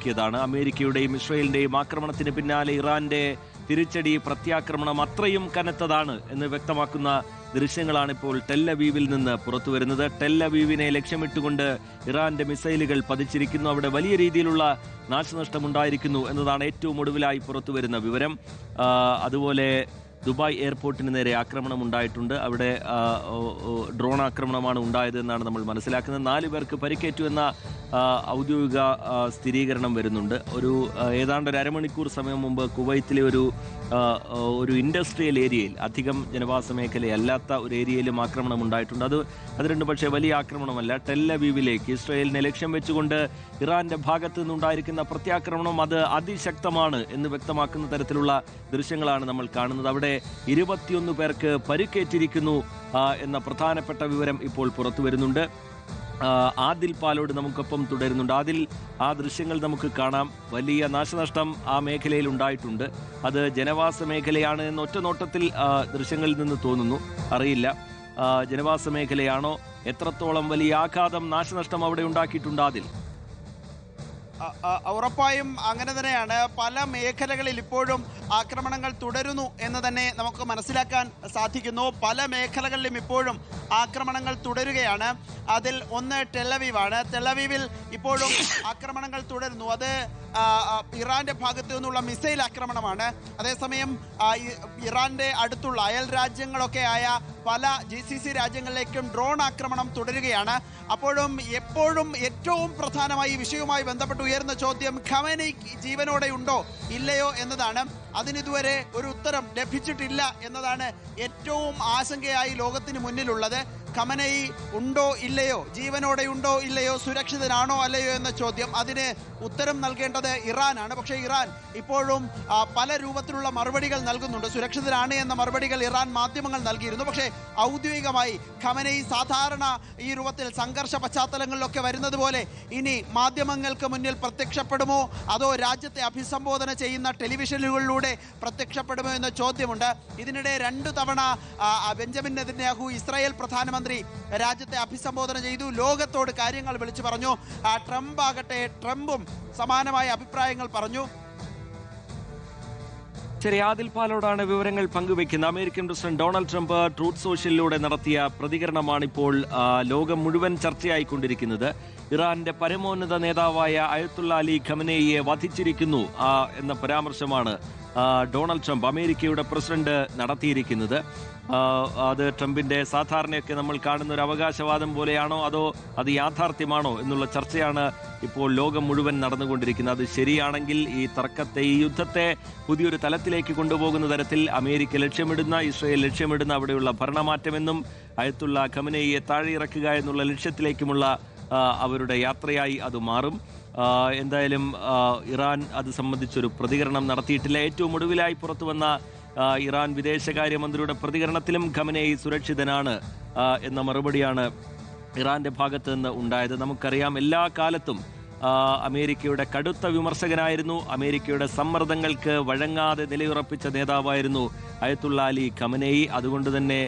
വ്യക്തമാക്കിയതാണ്. അമേരിക്കയുടെയും ഇസ്രയേലിന്റെയും ആക്രമണത്തിന് പിന്നാലെ ഇറാന്റെ തിരിച്ചടി പ്രത്യാക്രമണം അത്രയും കനത്തതാണ് എന്ന് വ്യക്തമാക്കുന്ന ദൃശ്യങ്ങളാണ് ഇപ്പോൾ ടെല്ലവീവിൽ നിന്ന് പുറത്തുവരുന്നത്. ടെല്ലവീവിനെ ലക്ഷ്യമിട്ടുകൊണ്ട് ഇറാന്റെ മിസൈലുകൾ പതിച്ചിരിക്കുന്നു. അവിടെ വലിയ രീതിയിലുള്ള നാശനഷ്ടമുണ്ടായിരിക്കുന്നു എന്നതാണ് ഏറ്റവും ഒടുവിലായി പുറത്തുവരുന്ന വിവരം. അതുപോലെ ദുബായ് എയർപോർട്ടിന് നേരെ ആക്രമണം ഉണ്ടായിട്ടുണ്ട്. അവിടെ ഡ്രോൺ ആക്രമണമാണ് ഉണ്ടായത് എന്നാണ് നമ്മൾ മനസ്സിലാക്കുന്നത്. 4 പേർക്ക് പരിക്കേറ്റു എന്ന ഔദ്യോഗിക സ്ഥിരീകരണം വരുന്നുണ്ട്. ഏതാണ്ട് ഒരു അരമണിക്കൂർ സമയം മുമ്പ് കുവൈത്തിലെ ഒരു ഇൻഡസ്ട്രിയൽ ഏരിയയിൽ, അധികം ജനവാസ മേഖലയല്ലാത്ത ഒരു ഏരിയയിലും ആക്രമണം ഉണ്ടായിട്ടുണ്ട്. അത് രണ്ടും പക്ഷേ വലിയ ആക്രമണമല്ല. ടെല്ലവീവിലേക്ക് ഇസ്രയേലിനെ ലക്ഷ്യം വെച്ചുകൊണ്ട് ഇറാന്റെ ഭാഗത്ത് നിന്നുണ്ടായിരിക്കുന്ന പ്രത്യാക്രമണം അത് അതിശക്തമാണ് എന്ന് വ്യക്തമാക്കുന്ന തരത്തിലുള്ള ദൃശ്യങ്ങളാണ് നമ്മൾ കാണുന്നത്. അവിടെ 21 പേർക്ക് പരിക്കേറ്റിരിക്കുന്നു എന്ന പ്രധാനപ്പെട്ട വിവരം ഇപ്പോൾ പുറത്തു വരുന്നുണ്ട്. ആദിൽ പാലോട് നമുക്കൊപ്പം തുടരുന്നുണ്ട്. ആദിൽ, ആ ദൃശ്യങ്ങൾ നമുക്ക് കാണാം. വലിയ നാശനഷ്ടം ആ മേഖലയിൽ ഉണ്ടായിട്ടുണ്ട്. അത് ജനവാസ മേഖലയാണ് എന്ന് ഒറ്റ നോട്ടത്തിൽ ദൃശ്യങ്ങളിൽ നിന്ന് തോന്നുന്നു. അറിയില്ല, ജനവാസ മേഖലയാണോ? എത്രത്തോളം വലിയ ആഘാതം, നാശനഷ്ടം അവിടെ ഉണ്ടാക്കിയിട്ടുണ്ട് ആദിൽ? ഉറപ്പായും അങ്ങനെ തന്നെയാണ്. പല മേഖലകളിൽ ഇപ്പോഴും ആക്രമണങ്ങൾ തുടരുന്നു എന്ന് തന്നെ നമുക്ക് മനസ്സിലാക്കാൻ സാധിക്കുന്നു. പല മേഖലകളിലും ഇപ്പോഴും ആക്രമണങ്ങൾ തുടരുകയാണ്. അതിൽ ഒന്ന് ടെല്ലവീവാണ്. ടെല്ലവീവിൽ ഇപ്പോഴും ആക്രമണങ്ങൾ തുടരുന്നു. അത് ഇറാന്റെ ഭാഗത്തു നിന്നുള്ള മിസൈൽ ആക്രമണമാണ്. അതേസമയം ഇറാന്റെ അടുത്തുള്ള അയൽ രാജ്യങ്ങളൊക്കെ ആയ പല GCC രാജ്യങ്ങളിലേക്കും ഡ്രോൺ ആക്രമണം തുടരുകയാണ്. എപ്പോഴും ഏറ്റവും പ്രധാനമായി ഈ വിഷയവുമായി ബന്ധപ്പെട്ട് ഉയർന്ന ചോദ്യം ഖമേനെയി ജീവനോടെ ഉണ്ടോ ഇല്ലയോ എന്നതാണ്. അതിനിതുവരെ ഒരു ഉത്തരം ലഭിച്ചിട്ടില്ല എന്നതാണ് ഏറ്റവും ആശങ്കയായി ലോകത്തിന് മുന്നിലുള്ളത്. ഖമേനെയി ഉണ്ടോ ഇല്ലയോ, ജീവനോടെ ഉണ്ടോ ഇല്ലയോ, സുരക്ഷിതനാണോ അല്ലയോ എന്ന ചോദ്യം, അതിന് ഉത്തരം നൽകേണ്ടത് ഇറാനാണ്. പക്ഷേ ഇറാൻ ഇപ്പോഴും പല രൂപത്തിലുള്ള മറുപടികൾ നൽകുന്നുണ്ട്. സുരക്ഷിതനാണ് എന്ന മറുപടികൾ ഇറാൻ മാധ്യമങ്ങൾ നൽകിയിരുന്നു. പക്ഷേ ഔദ്യോഗികമായി ഖമേനെയി സാധാരണ ഈ രൂപത്തിൽ സംഘർഷ പശ്ചാത്തലങ്ങളിലൊക്കെ വരുന്നത് പോലെ ഇനി മാധ്യമങ്ങൾക്ക് മുന്നിൽ പ്രത്യക്ഷപ്പെടുമോ, അതോ രാജ്യത്തെ അഭിസംബോധന ചെയ്യുന്ന ടെലിവിഷനുകളിലൂടെ പ്രത്യക്ഷപ്പെടുമോ എന്ന ചോദ്യമുണ്ട്. ഇതിനിടെ 2 തവണ ബെഞ്ചമിൻ നെതന്യാഹു, ഇസ്രായേൽ പ്രധാനമന്ത്രി, രാജ്യത്തെ അഭിസംബോധന ചെയ്തു, ലോകത്തോട് കാര്യങ്ങൾ വിളിച്ചു പറഞ്ഞു. ട്രംപും സമാനമായ അഭിപ്രായങ്ങൾ പറഞ്ഞു. ശരി, ആദിൽ പാലോടാണ് വിവരങ്ങൾ പങ്കുവെക്കുന്നത്. American president Donald Trump Truth സോഷ്യലിലൂടെ നടത്തിയ പ്രതികരണമാണിപ്പോൾ ലോകം മുഴുവൻ ചർച്ചയായിക്കൊണ്ടിരിക്കുന്നത്. ഇറാന്റെ പരമോന്നത നേതാവായ അയത്തുള്ള അലി ഖമനേയിയെ വധിച്ചിരിക്കുന്നു എന്ന പരാമർശമാണ് ഡൊണാൾഡ് ട്രംപ്, അമേരിക്കയുടെ പ്രസിഡന്റ്, നടത്തിയിരിക്കുന്നത്. അത് ട്രംപിന്റെ സാധാരണയൊക്കെ നമ്മൾ കാണുന്ന ഒരു അവകാശവാദം പോലെയാണോ, അതോ അത് യാഥാർത്ഥ്യമാണോ എന്നുള്ള ചർച്ചയാണ് ഇപ്പോൾ ലോകം മുഴുവൻ നടന്നുകൊണ്ടിരിക്കുന്നത്. അത് ശരിയാണെങ്കിൽ ഈ തർക്കത്തെ, ഈ യുദ്ധത്തെ പുതിയൊരു തലത്തിലേക്ക് കൊണ്ടുപോകുന്ന തരത്തിൽ അമേരിക്ക ലക്ഷ്യമിടുന്ന, ഇസ്രയേൽ ലക്ഷ്യമിടുന്ന അവിടെയുള്ള ഭരണമാറ്റമെന്നും അയത്തുള്ള ഖമനേയിയെ താഴെ ഇറക്കുക എന്നുള്ള ലക്ഷ്യത്തിലേക്കുമുള്ള അവരുടെ യാത്രയായി അത് മാറും. എന്തായാലും ഇറാൻ അത് സംബന്ധിച്ചൊരു പ്രതികരണം നടത്തിയിട്ടില്ല. ഏറ്റവും ഒടുവിലായി പുറത്തു വന്ന ഇറാൻ വിദേശകാര്യമന്ത്രിയുടെ പ്രതികരണത്തിലും ഖമനേയി സുരക്ഷിതനാണ് എന്ന മറുപടിയാണ് ഇറാന്റെ ഭാഗത്ത് നിന്ന് ഉണ്ടായത്. നമുക്കറിയാം, എല്ലാ കാലത്തും അമേരിക്കയുടെ കടുത്ത വിമർശകനായിരുന്നു. അമേരിക്കയുടെ സമ്മർദ്ദങ്ങൾക്ക് വഴങ്ങാതെ നിലയുറപ്പിച്ച നേതാവായിരുന്നു അയത്തുള്ള അലി ഖമനേയി. അതുകൊണ്ട് തന്നെ